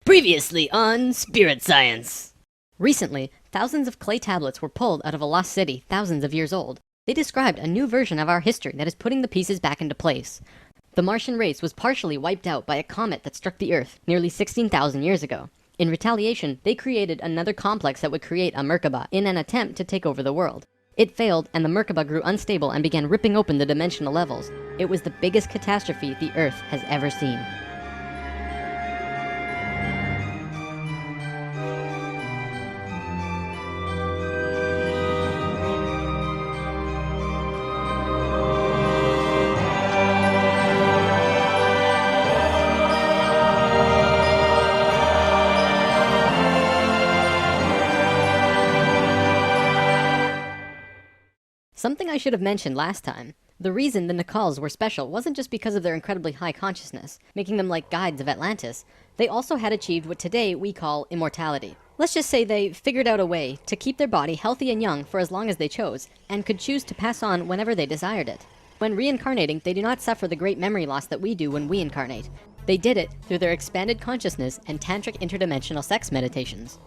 Previously on Spirit Science. Recently, thousands of clay tablets were pulled out of a lost city thousands of years old. They described a new version of our history that is putting the pieces back into place. The Martian race was partially wiped out by a comet that struck the Earth nearly 16,000 years ago. In retaliation, they created another complex that would create a Merkaba in an attempt to take over the world. It failed, and the Merkaba grew unstable and began ripping open the dimensional levels. It was the biggest catastrophe the Earth has ever seen. Something I should have mentioned last time. The reason the Nacals were special wasn't just because of their incredibly high consciousness, making them like guides of Atlantis. They also had achieved what today we call immortality. Let's just say they figured out a way to keep their body healthy and young for as long as they chose, and could choose to pass on whenever they desired it. When reincarnating, they do not suffer the great memory loss that we do when we incarnate. They did it through their expanded consciousness and tantric interdimensional sex meditations.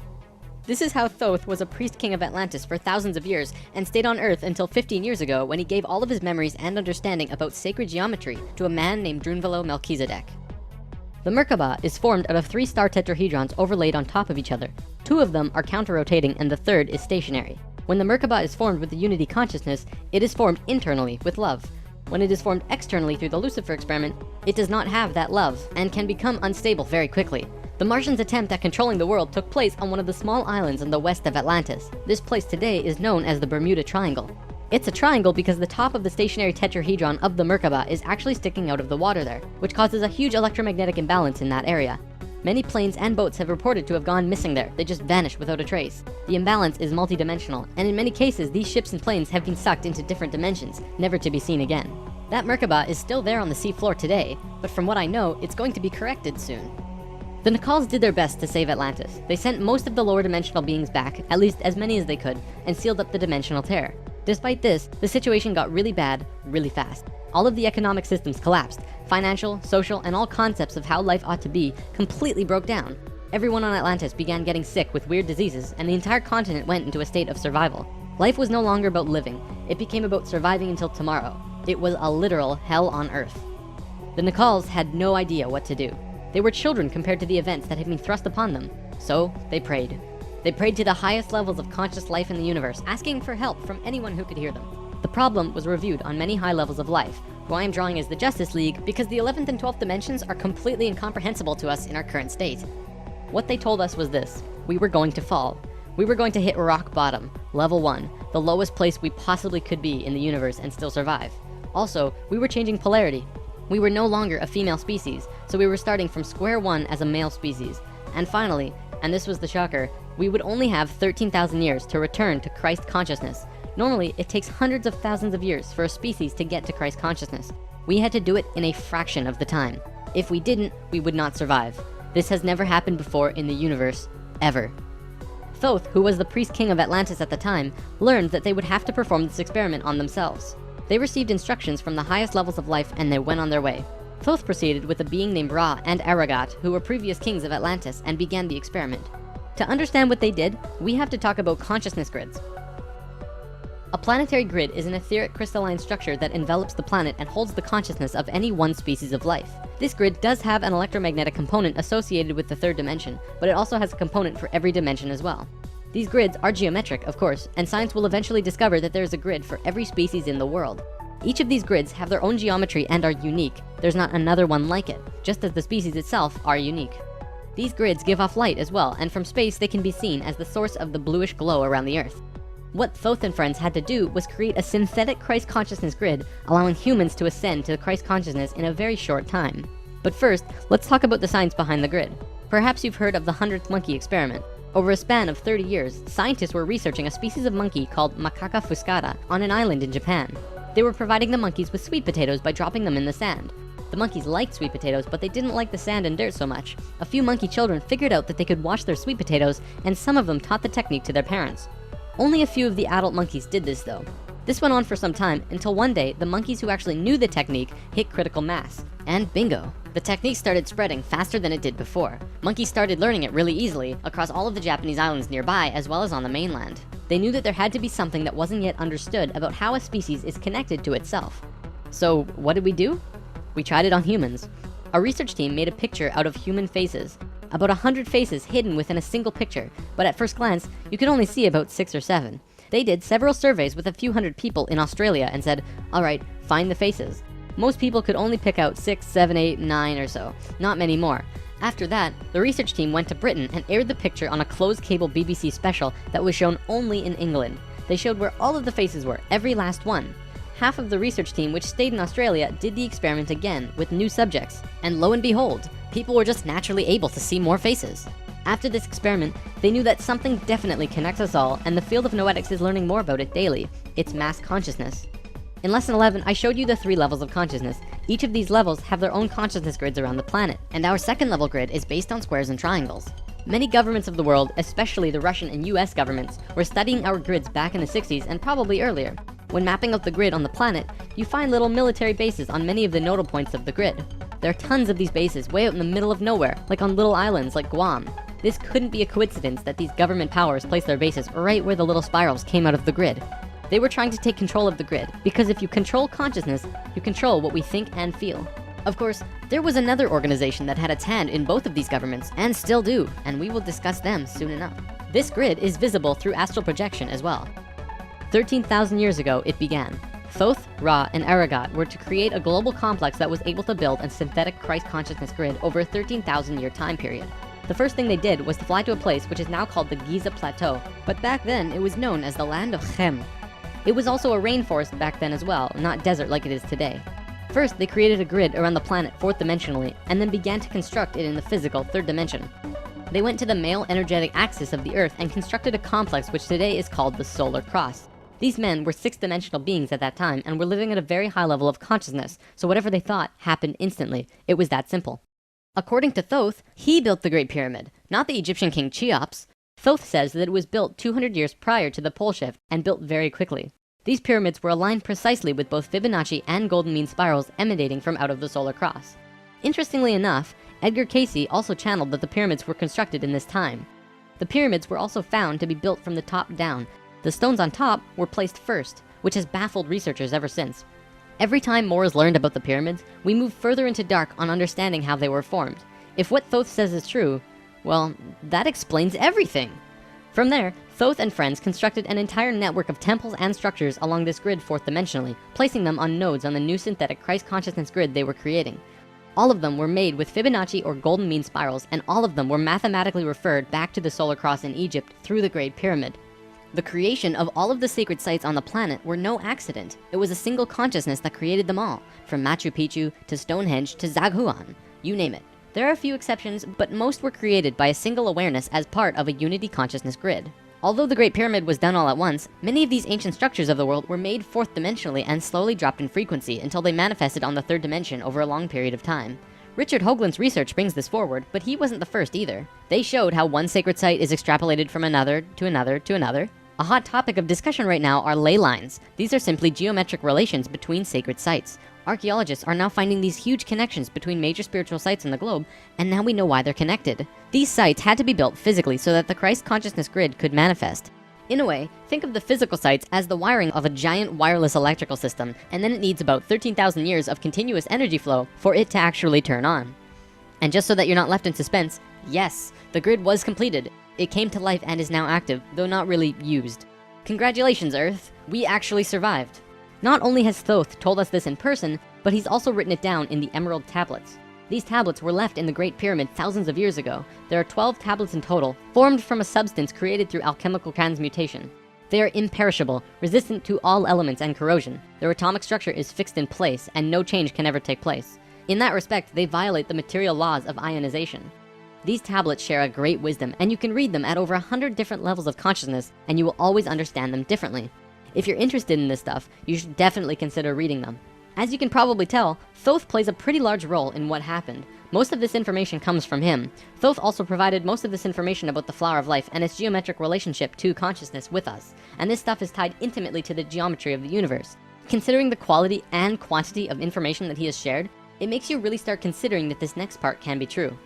This is how Thoth was a priest king of Atlantis for thousands of years and stayed on Earth until 15 years ago when he gave all of his memories and understanding about sacred geometry to a man named Drunvalo Melchizedek. The Merkaba is formed out of 3 star tetrahedrons overlaid on top of each other. 2 of them are counter-rotating and the third is stationary. When the Merkaba is formed with the unity consciousness, it is formed internally with love. When it is formed externally through the Lucifer experiment, it does not have that love and can become unstable very quickly. The Martians' attempt at controlling the world took place on one of the small islands in the west of Atlantis. This place today is known as the Bermuda Triangle. It's a triangle because the top of the stationary tetrahedron of the Merkaba is actually sticking out of the water there, which causes a huge electromagnetic imbalance in that area. Many planes and boats have reported to have gone missing there. They just vanished without a trace. The imbalance is multidimensional, and in many cases, these ships and planes have been sucked into different dimensions, never to be seen again. That Merkaba is still there on the seafloor today, but from what I know, it's going to be corrected soon. The Nacals did their best to save Atlantis. They sent most of the lower dimensional beings back, at least as many as they could, and sealed up the dimensional tear. Despite this, the situation got really bad, really fast. All of the economic systems collapsed. Financial, social, and all concepts of how life ought to be completely broke down. Everyone on Atlantis began getting sick with weird diseases, and the entire continent went into a state of survival. Life was no longer about living. It became about surviving until tomorrow. It was a literal hell on Earth. The Nacals had no idea what to do. They were children compared to the events that had been thrust upon them. So they prayed. They prayed to the highest levels of conscious life in the universe, asking for help from anyone who could hear them. The problem was reviewed on many high levels of life, who I am drawing as the Justice League because the 11th and 12th dimensions are completely incomprehensible to us in our current state. What they told us was this: we were going to fall. We were going to hit rock bottom, level 1, the lowest place we possibly could be in the universe and still survive. Also, we were changing polarity. We were no longer a female species, so we were starting from square one as a male species. And finally, and this was the shocker, we would only have 13,000 years to return to Christ consciousness. Normally, it takes hundreds of thousands of years for a species to get to Christ consciousness. We had to do it in a fraction of the time. If we didn't, we would not survive. This has never happened before in the universe, ever. Thoth, who was the priest king of Atlantis at the time, learned that they would have to perform this experiment on themselves. They received instructions from the highest levels of life and they went on their way. Thoth proceeded with a being named Ra and Aragat, who were previous kings of Atlantis, and began the experiment. To understand what they did, we have to talk about consciousness grids. A planetary grid is an etheric crystalline structure that envelops the planet and holds the consciousness of any one species of life. This grid does have an electromagnetic component associated with the 3rd dimension, but it also has a component for every dimension as well. These grids are geometric, of course, and science will eventually discover that there is a grid for every species in the world. Each of these grids have their own geometry and are unique. There's not another one like it, just as the species itself are unique. These grids give off light as well, and from space they can be seen as the source of the bluish glow around the Earth. What Thoth and friends had to do was create a synthetic Christ consciousness grid, allowing humans to ascend to Christ consciousness in a very short time. But first, let's talk about the science behind the grid. Perhaps you've heard of the 100th monkey experiment. Over a span of 30 years, scientists were researching a species of monkey called Macaca fuscata on an island in Japan. They were providing the monkeys with sweet potatoes by dropping them in the sand. The monkeys liked sweet potatoes, but they didn't like the sand and dirt so much. A few monkey children figured out that they could wash their sweet potatoes, and some of them taught the technique to their parents. Only a few of the adult monkeys did this though. This went on for some time until one day, the monkeys who actually knew the technique hit critical mass. And bingo, The technique started spreading faster than it did before. Monkeys started learning it really easily across all of the Japanese islands nearby as well as on the mainland. They knew that there had to be something that wasn't yet understood about how a species is connected to itself. So what did we do? We tried it on humans. Our research team made a picture out of human faces. About 100 faces hidden within a single picture, but at first glance, you could only see about 6 or 7. They did several surveys with a few hundred people in Australia and said, all right, find the faces. Most people could only pick out 6, 7, 8, 9 or so, not many more. After that, the research team went to Britain and aired the picture on a closed cable BBC special that was shown only in England. They showed where all of the faces were, every last one. Half of the research team, which stayed in Australia, did the experiment again with new subjects. And lo and behold, people were just naturally able to see more faces. After this experiment, they knew that something definitely connects us all, and the field of noetics is learning more about it daily. It's mass consciousness. In lesson 11, I showed you the 3 levels of consciousness. Each of these levels have their own consciousness grids around the planet, and our second level grid is based on squares and triangles. Many governments of the world, especially the Russian and US governments, were studying our grids back in the 60s and probably earlier. When mapping out the grid on the planet, you find little military bases on many of the nodal points of the grid. There are tons of these bases way out in the middle of nowhere, like on little islands like Guam. This couldn't be a coincidence that these government powers placed their bases right where the little spirals came out of the grid. They were trying to take control of the grid, because if you control consciousness, you control what we think and feel. Of course, there was another organization that had its hand in both of these governments, and still do, and we will discuss them soon enough. This grid is visible through astral projection as well. 13,000 years ago, it began. Thoth, Ra, and Aragat were to create a global complex that was able to build a synthetic Christ consciousness grid over a 13,000 year time period. The first thing they did was to fly to a place which is now called the Giza Plateau, but back then it was known as the land of Chem. It was also a rainforest back then as well, not desert like it is today. First, they created a grid around the planet 4th dimensionally, and then began to construct it in the physical 3rd dimension. They went to the male energetic axis of the Earth and constructed a complex which today is called the Solar Cross. These men were 6th dimensional beings at that time and were living at a very high level of consciousness, so whatever they thought happened instantly. It was that simple. According to Thoth, he built the Great Pyramid, not the Egyptian king Cheops. Thoth says that it was built 200 years prior to the pole shift and built very quickly. These pyramids were aligned precisely with both Fibonacci and golden mean spirals emanating from out of the solar cross. Interestingly enough, Edgar Cayce also channeled that the pyramids were constructed in this time. The pyramids were also found to be built from the top down. The stones on top were placed first, which has baffled researchers ever since. Every time more is learned about the pyramids, we move further into dark on understanding how they were formed. If what Thoth says is true, well, that explains everything. From there, Thoth and friends constructed an entire network of temples and structures along this grid 4th dimensionally, placing them on nodes on the new synthetic Christ consciousness grid they were creating. All of them were made with Fibonacci or golden mean spirals, and all of them were mathematically referred back to the solar cross in Egypt through the Great Pyramid. The creation of all of the sacred sites on the planet were no accident. It was a single consciousness that created them all, from Machu Picchu to Stonehenge to Zaghuan, you name it. There are a few exceptions, but most were created by a single awareness as part of a unity consciousness grid. Although the Great Pyramid was done all at once, many of these ancient structures of the world were made 4th dimensionally and slowly dropped in frequency until they manifested on the 3rd dimension over a long period of time. Richard Hoagland's research brings this forward, but he wasn't the first either. They showed how one sacred site is extrapolated from another to another to another. A hot topic of discussion right now are ley lines. These are simply geometric relations between sacred sites. Archaeologists are now finding these huge connections between major spiritual sites on the globe, and now we know why they're connected. These sites had to be built physically so that the Christ consciousness grid could manifest. In a way, think of the physical sites as the wiring of a giant wireless electrical system, and then it needs about 13,000 years of continuous energy flow for it to actually turn on. And just so that you're not left in suspense, yes, the grid was completed. It came to life and is now active, though not really used. Congratulations, Earth, we actually survived. Not only has Thoth told us this in person, but he's also written it down in the Emerald Tablets. These tablets were left in the Great Pyramid thousands of years ago. There are 12 tablets in total, formed from a substance created through alchemical transmutation. They are imperishable, resistant to all elements and corrosion. Their atomic structure is fixed in place, and no change can ever take place. In that respect, they violate the material laws of ionization. These tablets share a great wisdom, and you can read them at over 100 different levels of consciousness, and you will always understand them differently. If you're interested in this stuff, you should definitely consider reading them. As you can probably tell, Thoth plays a pretty large role in what happened. Most of this information comes from him. Thoth also provided most of this information about the flower of life and its geometric relationship to consciousness with us. And this stuff is tied intimately to the geometry of the universe. Considering the quality and quantity of information that he has shared, It makes you really start considering that this next part can be true.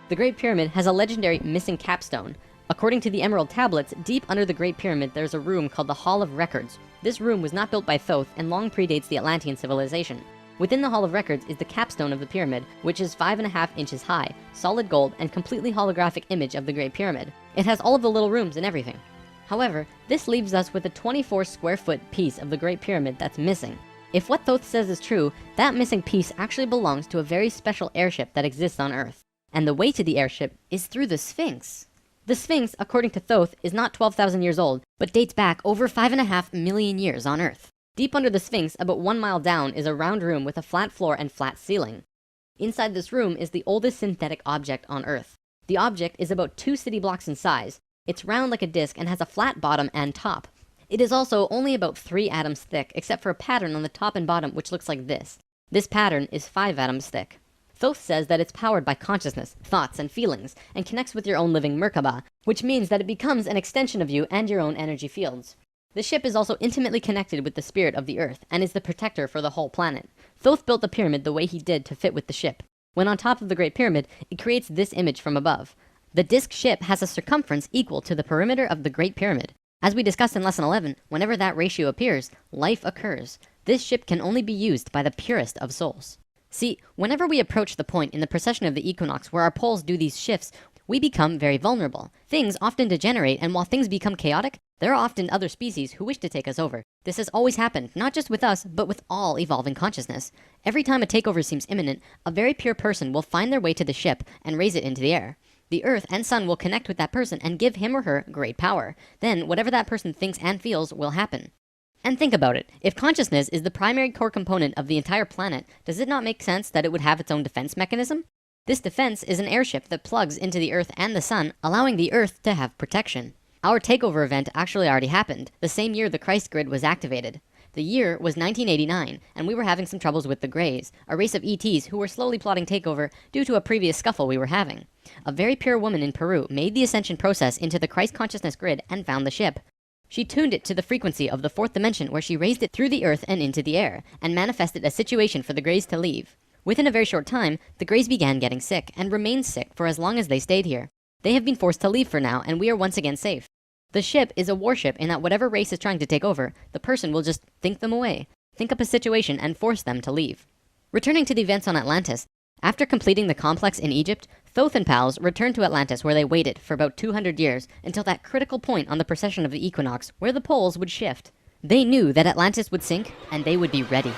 The Great Pyramid has a legendary missing capstone. According to the Emerald Tablets, deep under the Great Pyramid there's a room called the Hall of Records. This room was not built by Thoth and long predates the Atlantean civilization. Within the Hall of Records is the capstone of the pyramid, which is 5.5 inches high, solid gold, and completely holographic image of the Great Pyramid. It has all of the little rooms and everything. However, this leaves us with a 24 square foot piece of the Great Pyramid that's missing. If what Thoth says is true, that missing piece actually belongs to a very special airship that exists on Earth. And the way to the airship is through the Sphinx. The Sphinx, according to Thoth, is not 12,000 years old, but dates back over 5.5 million years on Earth. Deep under the Sphinx, about 1 mile down, is a round room with a flat floor and flat ceiling. Inside this room is the oldest synthetic object on Earth. The object is about 2 city blocks in size. It's round like a disc and has a flat bottom and top. It is also only about 3 atoms thick, except for a pattern on the top and bottom which looks like this. This pattern is 5 atoms thick. Thoth says that it's powered by consciousness, thoughts, and feelings, and connects with your own living Merkaba, which means that it becomes an extension of you and your own energy fields. The ship is also intimately connected with the spirit of the Earth, and is the protector for the whole planet. Thoth built the pyramid the way he did to fit with the ship. When on top of the Great Pyramid, it creates this image from above. The disc ship has a circumference equal to the perimeter of the Great Pyramid. As we discussed in Lesson 11, whenever that ratio appears, life occurs. This ship can only be used by the purest of souls. See, whenever we approach the point in the precession of the equinox where our poles do these shifts, we become very vulnerable. Things often degenerate, and while things become chaotic, there are often other species who wish to take us over. This has always happened, not just with us, but with all evolving consciousness. Every time a takeover seems imminent, a very pure person will find their way to the ship and raise it into the air. The Earth and Sun will connect with that person and give him or her great power. Then, whatever that person thinks and feels will happen. And think about it. If consciousness is the primary core component of the entire planet, does it not make sense that it would have its own defense mechanism? This defense is an airship that plugs into the Earth and the Sun, allowing the Earth to have protection. Our takeover event actually already happened, the same year the Christ grid was activated. The year was 1989, and we were having some troubles with the Greys, a race of ETs who were slowly plotting takeover due to a previous scuffle we were having. A very pure woman in Peru made the ascension process into the Christ consciousness grid and found the ship. She tuned it to the frequency of the 4th dimension, where she raised it through the Earth and into the air, and manifested a situation for the Greys to leave. Within a very short time, the Greys began getting sick, and remained sick for as long as they stayed here. They have been forced to leave for now, and we are once again safe. The ship is a warship in that whatever race is trying to take over, the person will just think them away, think up a situation, and force them to leave. Returning to the events on Atlantis, after completing the complex in Egypt, Thoth and pals returned to Atlantis, where they waited for about 200 years until that critical point on the precession of the equinox where the poles would shift. They knew that Atlantis would sink, and they would be ready.